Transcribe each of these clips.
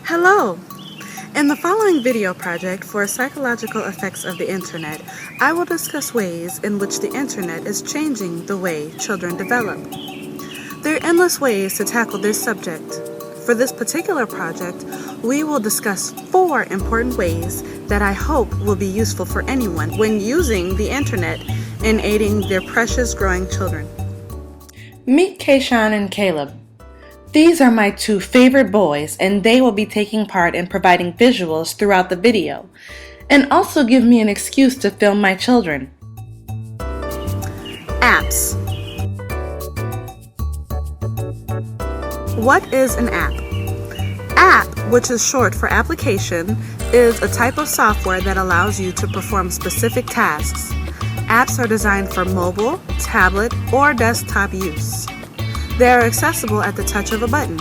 Hello! In the following video project for Psychological Effects of the Internet, I will discuss ways in which the Internet is changing the way children develop. There are endless ways to tackle this subject. For this particular project, we will discuss 4 important ways that I hope will be useful for anyone when using the Internet in aiding their precious growing children. Meet Kayshawn and Caleb. These are my 2 favorite boys, and they will be taking part in providing visuals throughout the video, and also give me an excuse to film my children. Apps. What is an app? App, which is short for application, is a type of software that allows you to perform specific tasks. Apps are designed for mobile, tablet, or desktop use. They are accessible at the touch of a button.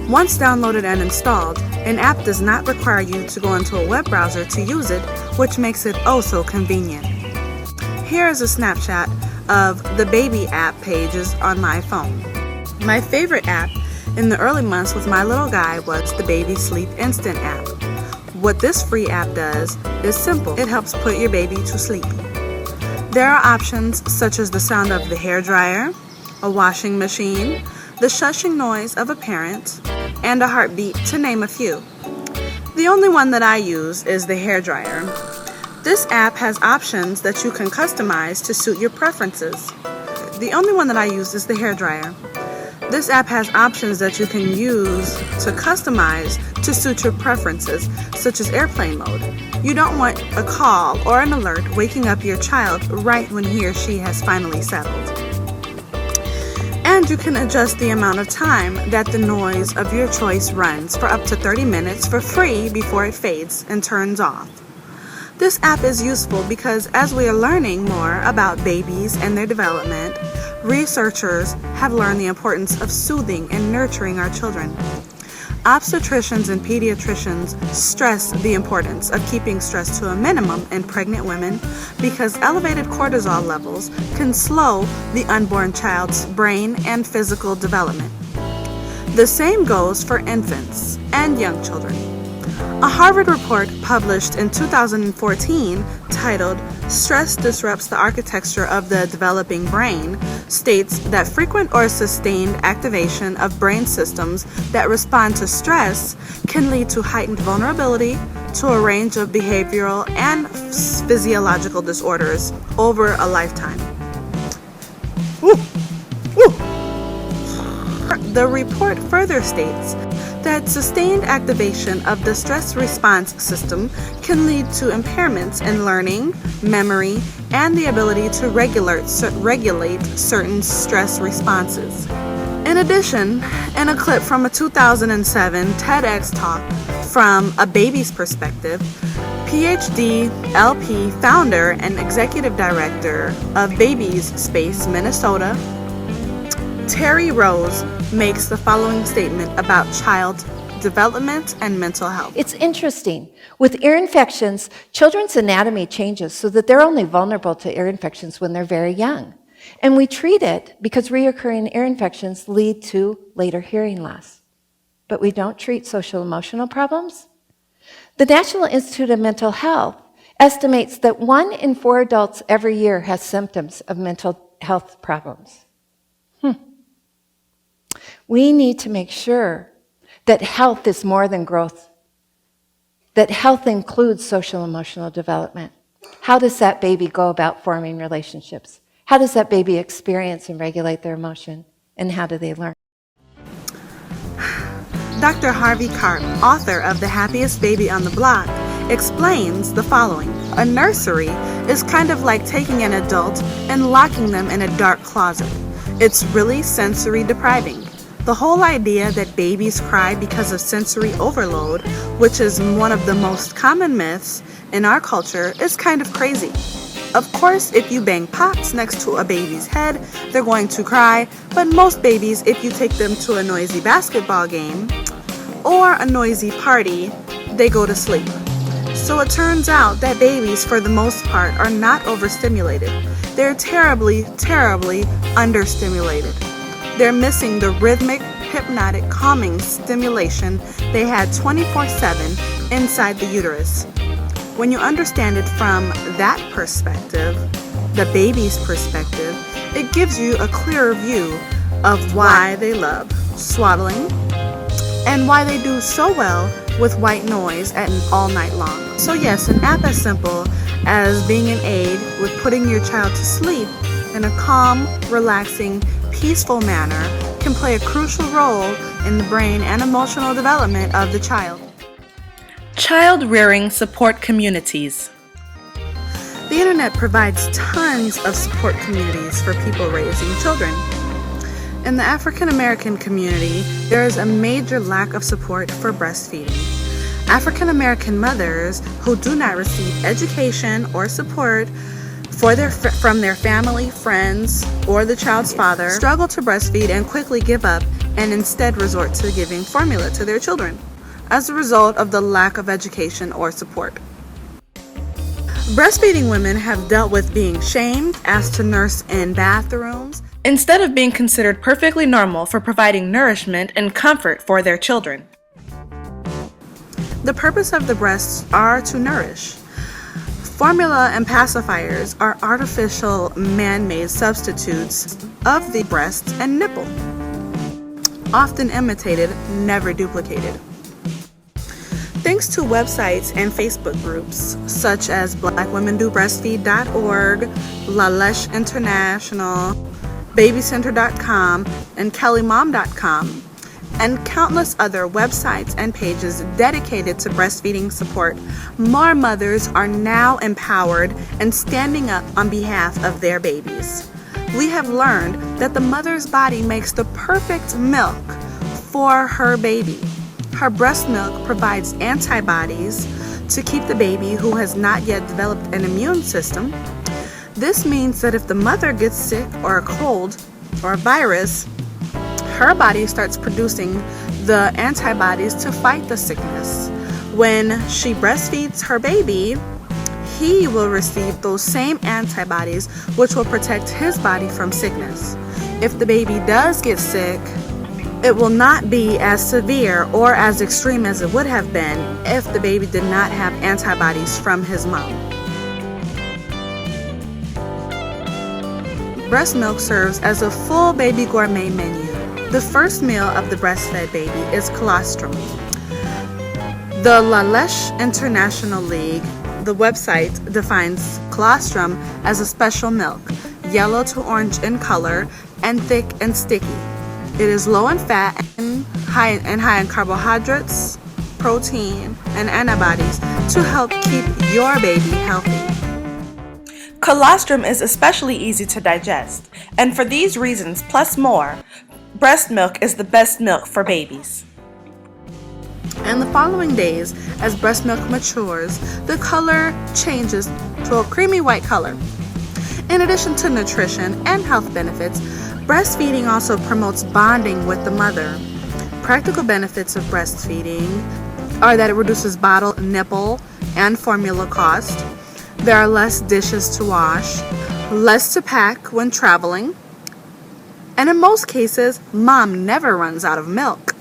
Once downloaded and installed, an app does not require you to go into a web browser to use it, which makes it oh so convenient. Here is a snapshot of the baby app pages on my phone. My favorite app in the early months with my little guy was the Baby Sleep Instant app. What this free app does is simple. It helps put your baby to sleep. There are options such as the sound of the hairdryer, a washing machine, the shushing noise of a parent, and a heartbeat, to name a few. The only one that I use is the hairdryer. This app has options that you can customize to suit your preferences. The only one that I use is the hairdryer. This app has options that you can use to customize to suit your preferences, such as airplane mode. You don't want a call or an alert waking up your child right when he or she has finally settled. And you can adjust the amount of time that the noise of your choice runs for up to 30 minutes for free before it fades and turns off. This app is useful because as we are learning more about babies and their development, researchers have learned the importance of soothing and nurturing our children. Obstetricians and pediatricians stress the importance of keeping stress to a minimum in pregnant women because elevated cortisol levels can slow the unborn child's brain and physical development. The same goes for infants and young children. A Harvard report published in 2014 titled "Stress Disrupts the Architecture of the Developing Brain" states that frequent or sustained activation of brain systems that respond to stress can lead to heightened vulnerability to a range of behavioral and physiological disorders over a lifetime. Woo! Woo! The report further states that sustained activation of the stress response system can lead to impairments in learning, memory, and the ability to regulate certain stress responses. In addition, in a clip from a 2007 TEDx talk from A Baby's Perspective, PhD, LP founder and executive director of Babies Space Minnesota, Terrie Rose makes the following statement about child development and mental health. It's interesting. With ear infections, children's anatomy changes so that they're only vulnerable to ear infections when they're very young. And we treat it because reoccurring ear infections lead to later hearing loss. But we don't treat social emotional problems. The National Institute of Mental Health estimates that 1 in 4 adults every year has symptoms of mental health problems. We need to make sure that health is more than growth, that health includes social emotional development. How does that baby go about forming relationships? How does that baby experience and regulate their emotion? And how do they learn? Dr. Harvey Karp, author of The Happiest Baby on the Block, explains the following. A nursery is kind of like taking an adult and locking them in a dark closet. It's really sensory depriving. The whole idea that babies cry because of sensory overload, which is one of the most common myths in our culture, is kind of crazy. Of course, if you bang pots next to a baby's head, they're going to cry, but most babies, if you take them to a noisy basketball game or a noisy party, they go to sleep. So it turns out that babies, for the most part, are not overstimulated. They're terribly, terribly understimulated. they're missing the rhythmic, hypnotic, calming stimulation they had 24/7 inside the uterus. When you understand it from that perspective, the baby's perspective, it gives you a clearer view of why they love swaddling and why they do so well with white noise all night long. So yes, an app as simple as being an aid with putting your child to sleep in a calm, relaxing, peaceful manner can play a crucial role in the brain and emotional development of the child. Child rearing support communities. The internet provides tons of support communities for people raising children. In the African American community, there is a major lack of support for breastfeeding. African American mothers who do not receive education or support from their family, friends, or the child's father struggle to breastfeed and quickly give up and instead resort to giving formula to their children as a result of the lack of education or support. Breastfeeding women have dealt with being shamed, asked to nurse in bathrooms, instead of being considered perfectly normal for providing nourishment and comfort for their children. The purpose of the breasts are to nourish. Formula and pacifiers are artificial man-made substitutes of the breast and nipple, often imitated, never duplicated. Thanks to websites and Facebook groups such as BlackWomenDoBreastfeed.org, La Leche International, BabyCenter.com, and KellyMom.com, and countless other websites and pages dedicated to breastfeeding support, more mothers are now empowered and standing up on behalf of their babies. We have learned that the mother's body makes the perfect milk for her baby. Her breast milk provides antibodies to keep the baby who has not yet developed an immune system. This means that if the mother gets sick or a cold or a virus, her body starts producing the antibodies to fight the sickness. When she breastfeeds her baby, he will receive those same antibodies which will protect his body from sickness. If the baby does get sick, it will not be as severe or as extreme as it would have been if the baby did not have antibodies from his mom. Breast milk serves as a full baby gourmet menu. The first meal of the breastfed baby is colostrum. The La Leche International League, the website, defines colostrum as a special milk, yellow to orange in color, and thick and sticky. It is low in fat and high in carbohydrates, protein, and antibodies to help keep your baby healthy. Colostrum is especially easy to digest, and for these reasons plus more, breast milk is the best milk for babies. In the following days, as breast milk matures, the color changes to a creamy white color. In addition to nutrition and health benefits, breastfeeding also promotes bonding with the mother. Practical benefits of breastfeeding are that it reduces bottle, nipple, and formula cost. There are less dishes to wash, less to pack when traveling, and in most cases, mom never runs out of milk.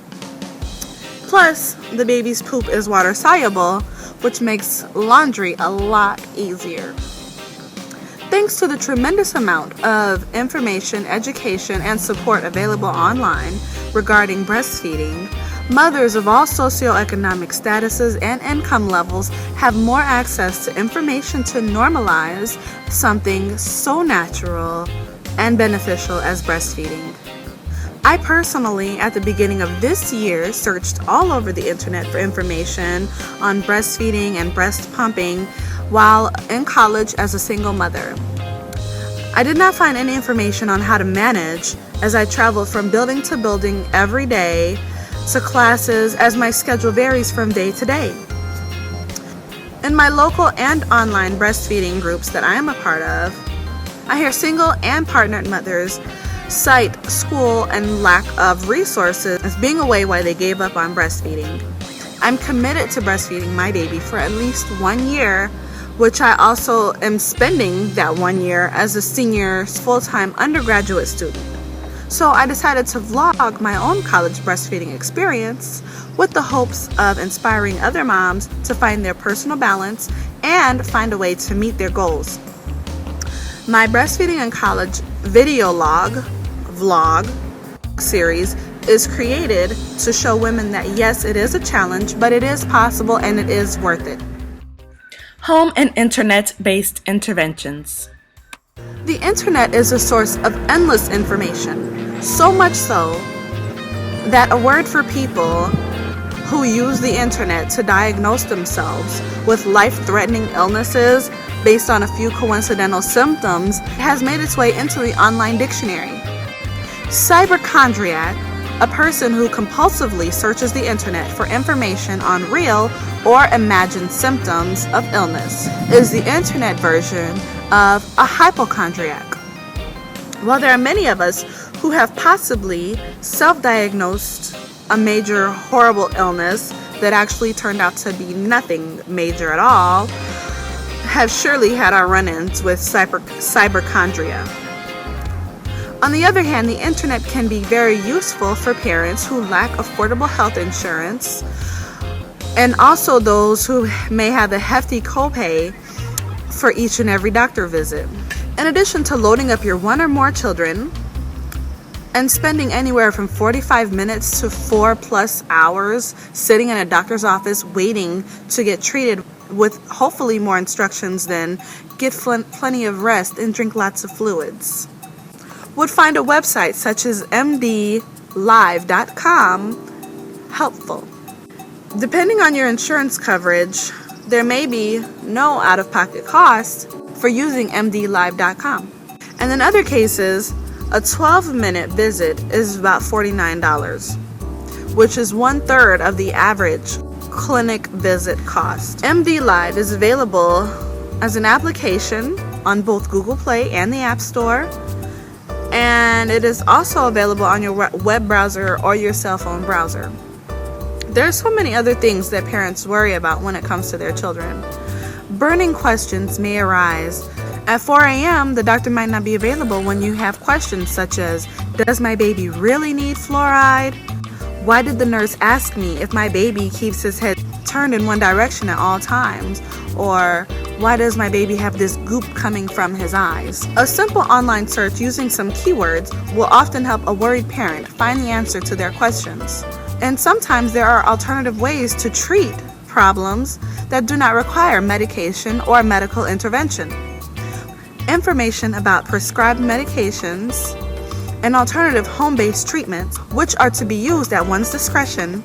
Plus, the baby's poop is water soluble, which makes laundry a lot easier. Thanks to the tremendous amount of information, education, and support available online regarding breastfeeding, mothers of all socioeconomic statuses and income levels have more access to information to normalize something so natural and beneficial as breastfeeding. I personally, at the beginning of this year, searched all over the internet for information on breastfeeding and breast pumping while in college as a single mother. I did not find any information on how to manage as I traveled from building to building every day to classes as my schedule varies from day to day. In my local and online breastfeeding groups that I am a part of, I hear single and partnered mothers cite school and lack of resources as being a way why they gave up on breastfeeding. I'm committed to breastfeeding my baby for at least 1 year, which I also am spending that 1 year as a senior full-time undergraduate student. So I decided to vlog my own college breastfeeding experience with the hopes of inspiring other moms to find their personal balance and find a way to meet their goals. My breastfeeding in college video vlog series is created to show women that yes, it is a challenge, but it is possible and it is worth it. Home and internet-based interventions. The internet is a source of endless information, so much so that a word for people who use the internet to diagnose themselves with life-threatening illnesses based on a few coincidental symptoms has made its way into the online dictionary. Cyberchondria, a person who compulsively searches the internet for information on real or imagined symptoms of illness, is the internet version of a hypochondriac. While there are many of us who have possibly self-diagnosed a major horrible illness that actually turned out to be nothing major at all, have surely had our run-ins with cyberchondria. On the other hand, the internet can be very useful for parents who lack affordable health insurance and also those who may have a hefty copay for each and every doctor visit. In addition to loading up your one or more children and spending anywhere from 45 minutes to 4+ hours sitting in a doctor's office waiting to get treated with hopefully more instructions than get plenty of rest and drink lots of fluids, would find a website such as mdlive.com helpful. Depending on your insurance coverage, there may be no out-of-pocket cost for using mdlive.com. And in other cases, a 12-minute visit is about $49, which is 1/3 of the average clinic visit cost. MD Live is available as an application on both Google Play and the App Store, and it is also available on your web browser or your cell phone browser. There are so many other things that parents worry about when it comes to their children. Burning questions may arise. At 4 a.m., the doctor might not be available when you have questions such as, does my baby really need fluoride? Why did the nurse ask me if my baby keeps his head turned in one direction at all times? Or why does my baby have this goop coming from his eyes? A simple online search using some keywords will often help a worried parent find the answer to their questions. And sometimes there are alternative ways to treat problems that do not require medication or medical intervention. Information about prescribed medications and alternative home-based treatments, which are to be used at one's discretion.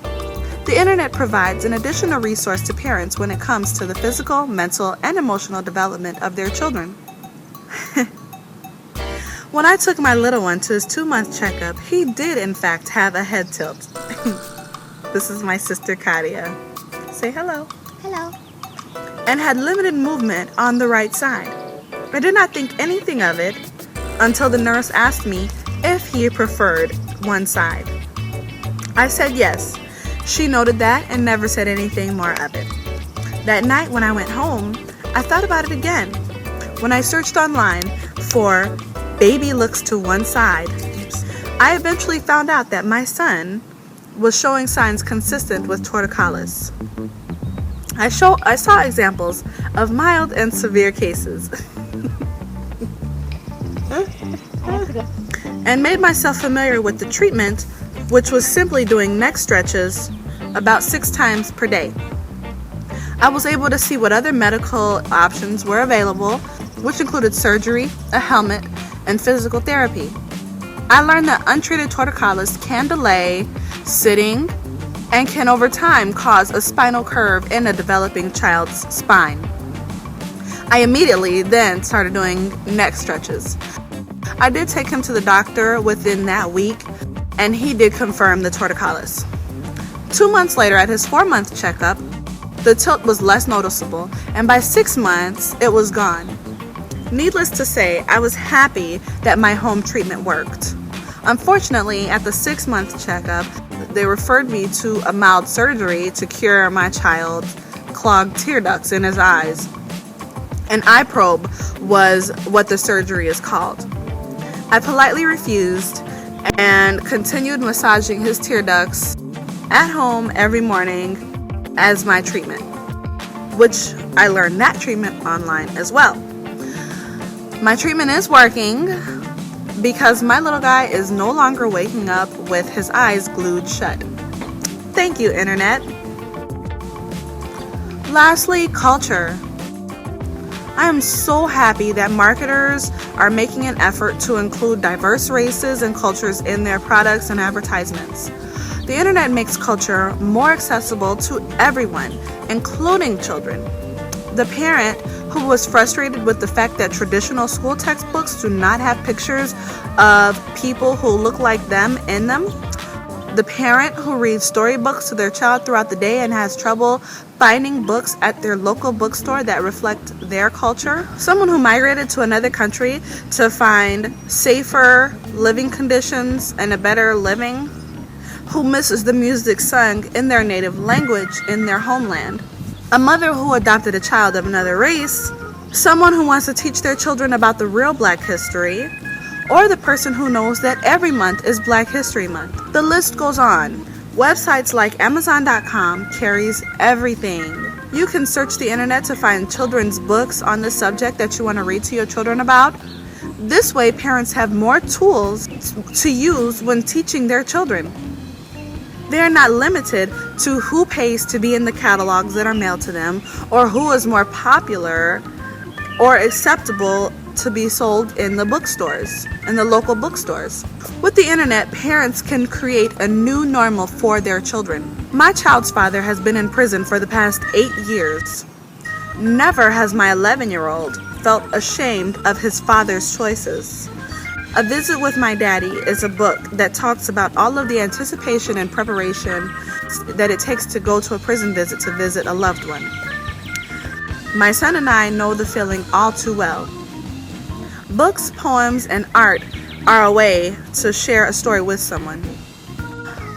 The internet provides an additional resource to parents when it comes to the physical, mental, and emotional development of their children. When I took my little one to his 2-month checkup, he did in fact have a head tilt. This is my sister Katia. Say hello. Hello. And had limited movement on the right side. I did not think anything of it until the nurse asked me if he preferred one side. I said yes. She noted that and never said anything more of it. That night when I went home, I thought about it again. When I searched online for baby looks to one side, I eventually found out that my son was showing signs consistent with torticollis. I saw examples of mild and severe cases and made myself familiar with the treatment, which was simply doing neck stretches about 6 times per day. I was able to see what other medical options were available, which included surgery, a helmet, and physical therapy. I learned that untreated torticollis can delay sitting and can over time cause a spinal curve in a developing child's spine. I immediately then started doing neck stretches. I did take him to the doctor within that week, and he did confirm the torticollis. 2 months later, at his 4-month checkup, the tilt was less noticeable, and by 6 months, it was gone. Needless to say, I was happy that my home treatment worked. Unfortunately, at the 6-month checkup, they referred me to a mild surgery to cure my child's clogged tear ducts in his eyes. An eye probe was what the surgery is called. I politely refused and continued massaging his tear ducts at home every morning as my treatment, which I learned that treatment online as well. My treatment is working because my little guy is no longer waking up with his eyes glued shut. Thank you, Internet. Lastly, culture. I am so happy that marketers are making an effort to include diverse races and cultures in their products and advertisements. The internet makes culture more accessible to everyone, including children. The parent who was frustrated with the fact that traditional school textbooks do not have pictures of people who look like them in them. The parent who reads storybooks to their child throughout the day and has trouble finding books at their local bookstore that reflect their culture. Someone who migrated to another country to find safer living conditions and a better living, who misses the music sung in their native language in their homeland. A mother who adopted a child of another race, someone who wants to teach their children about the real Black history, or the person who knows that every month is Black History Month. The list goes on. Websites like Amazon.com carries everything. You can search the internet to find children's books on the subject that you want to read to your children about. This way, parents have more tools to use when teaching their children. They are not limited to who pays to be in the catalogs that are mailed to them, or who is more popular or acceptable to be sold in the bookstores, in the local bookstores. With the internet, parents can create a new normal for their children. My child's father has been in prison for the past 8 years. Never has my 11-year-old felt ashamed of his father's choices. A Visit with My Daddy is a book that talks about all of the anticipation and preparation that it takes to go to a prison visit to visit a loved one. My son and I know the feeling all too well. Books, poems, and art are a way to share a story with someone.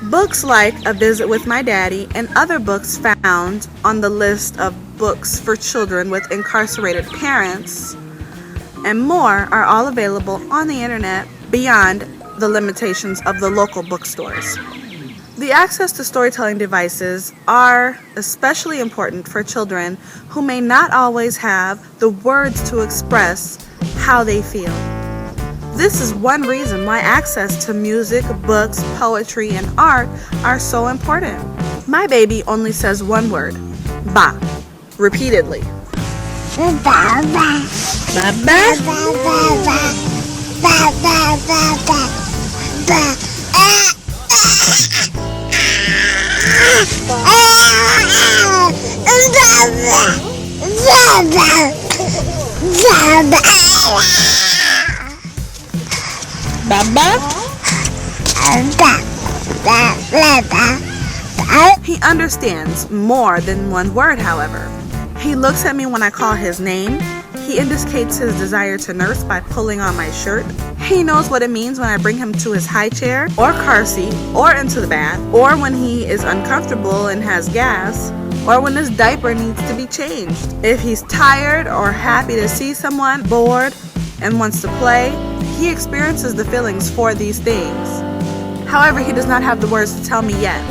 Books like A Visit with My Daddy and other books found on the list of books for children with incarcerated parents and more are all available on the internet beyond the limitations of the local bookstores. The access to storytelling devices are especially important for children who may not always have the words to express how they feel. This is one reason why access to music, books, poetry, and art are so important. My baby only says one word, ba, repeatedly. Ba ba ba ba ba ba ba ba He understands more than one word, however. He looks at me when I call his name. He indicates his desire to nurse by pulling on my shirt. He knows what it means when I bring him to his high chair or car seat or into the bath, or when he is uncomfortable and has gas, or when his diaper needs to be changed. If he's tired or happy to see someone, bored, and wants to play, he experiences the feelings for these things. However, he does not have the words to tell me yet.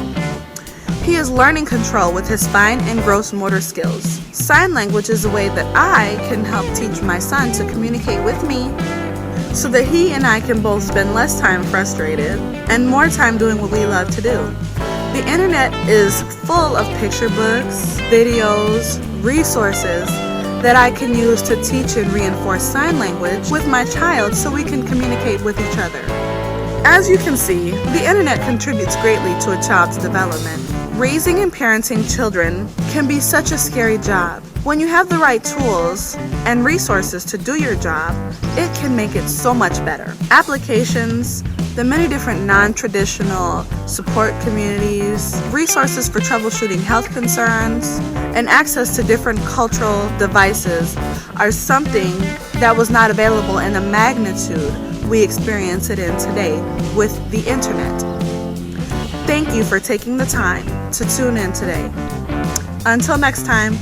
He is learning control with his fine and gross motor skills. Sign language is a way that I can help teach my son to communicate with me so that he and I can both spend less time frustrated and more time doing what we love to do. The internet is full of picture books, videos, resources that I can use to teach and reinforce sign language with my child so we can communicate with each other. As you can see, the internet contributes greatly to a child's development. Raising and parenting children can be such a scary job. When you have the right tools and resources to do your job, it can make it so much better. Applications, the many different non-traditional support communities, resources for troubleshooting health concerns, and access to different cultural devices are something that was not available in the magnitude we experience it in today with the internet. Thank you for taking the time to tune in today. Until next time.